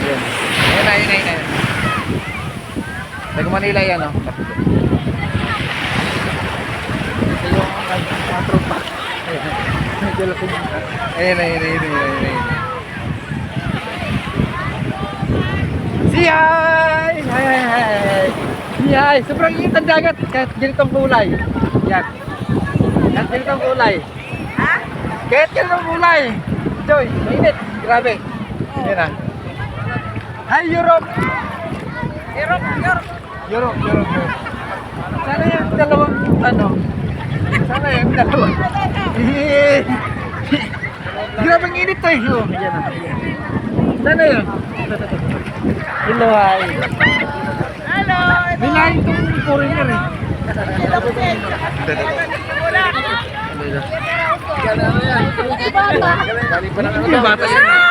Yan. Ayan. Taga Manila yan, oh. Ito yung mga tropa. Ayan. Siyay! Siyay! Sobrang init ang dagat kahit ganitong kulay. Yan. Kahit ganitong kulay. Ha? Kahit ganitong kulay. Joy, mainit. Grabe. Yan ah. Hi, Europe! Europe. Sana yung dalawang Grabe ang init to eh. Oh, yan ah. Sana yun. Hello, hi. Hello. Bilahin itong foreigner eh. Yung bata yan eh.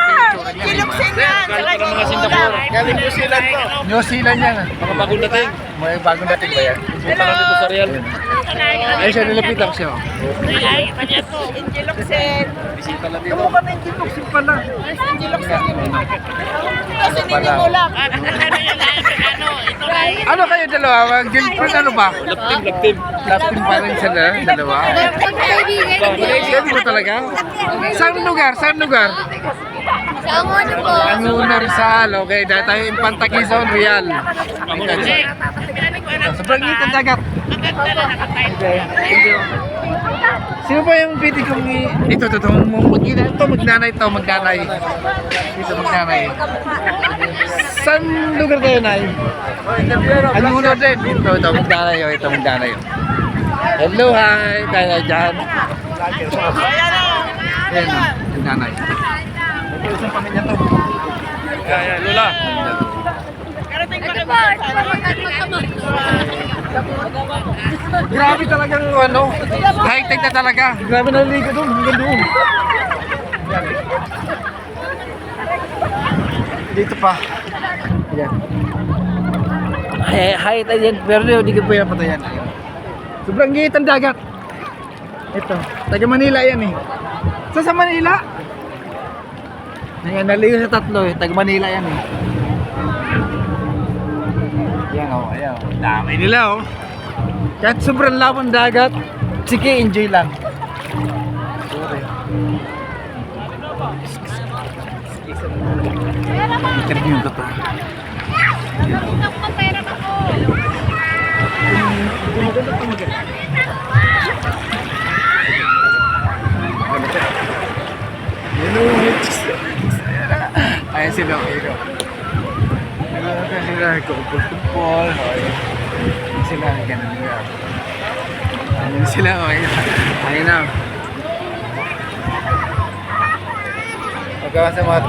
Kiloksin yan. Galing pa ng mga Singapore. Galing New Zealand to. New Zealand yan ah. Mga bagong dating. May bagong dating ba yan? Punta lang dito sa Real. Ay siya, nilapit ako siya. Kiloksin. Bisita lang dito. Kamukha na yung kinuksin pala. Kasi hindi mo lang. Ano kayo dalawa? Ano ba? Love team. Captain pa rin sila, dalawa. Pwede mo talaga? Saan lugar? Ang una Rizal, okay. Dahil tayo Infanta Quezon, Real. Sobrang init ang dagat. Okay. Sino ba yung pwede kong ito, magnanay. Dito, magnanay. Saan lugar tayo, Nay? Ang una din. Ito, magnanay. Hello, hi. Kaya dyan. Ayan, magnanay. Ito isang pamilya to. Kaya, Lola. Grabe talagang high-tech na talaga. Grabe na ligo doon, hanggang doon. Dito pa. Ayan. High-tech yan, pero hindi ko pa patayan. Sobrang gigit ang dagat. Ito, taga Manila yan eh. Sa Manila? Ayan, naligo sa tatlo eh, taga Manila yan eh. Ayan o, ayan o. Dami nila o. Kahit sobrang labang dagat, sige, enjoy lang. Sorry. Interview ko to. Ayan sila, ayan sila, kumpul-kumpul. Ayan sila, ganun nila. Ayan sila, ayan na. Magkawa sa mga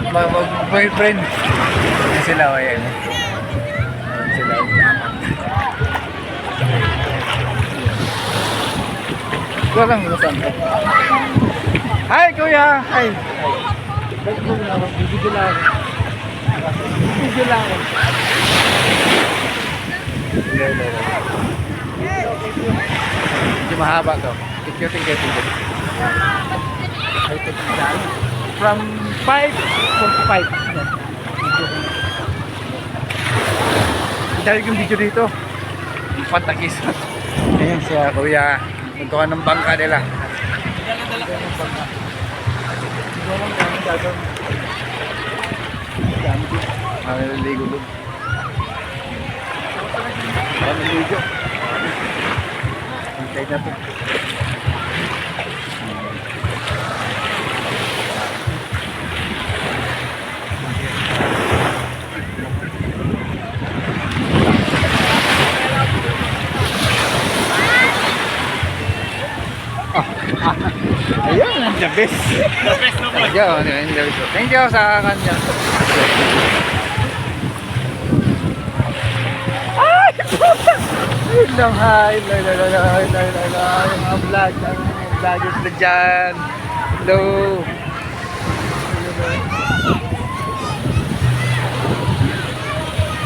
boyfriend. Ayan sila, ayan. Ayan sila, ayan. Ikaw lang, saan ka? Hi, kuya! Hi! Bibigil lang. Medyo mahaba to. Thank you. From 5:45. Dahil yung video dito. Pantakis. Ayan siya, kuya. Nagkawa ng bangka nila. Maliligo doon. Maliligo. Hintay na to. Ayun, the best. Thank you sa kanya. Ay, puta! Hello, hi. Mga vloggers na dyan. Hello.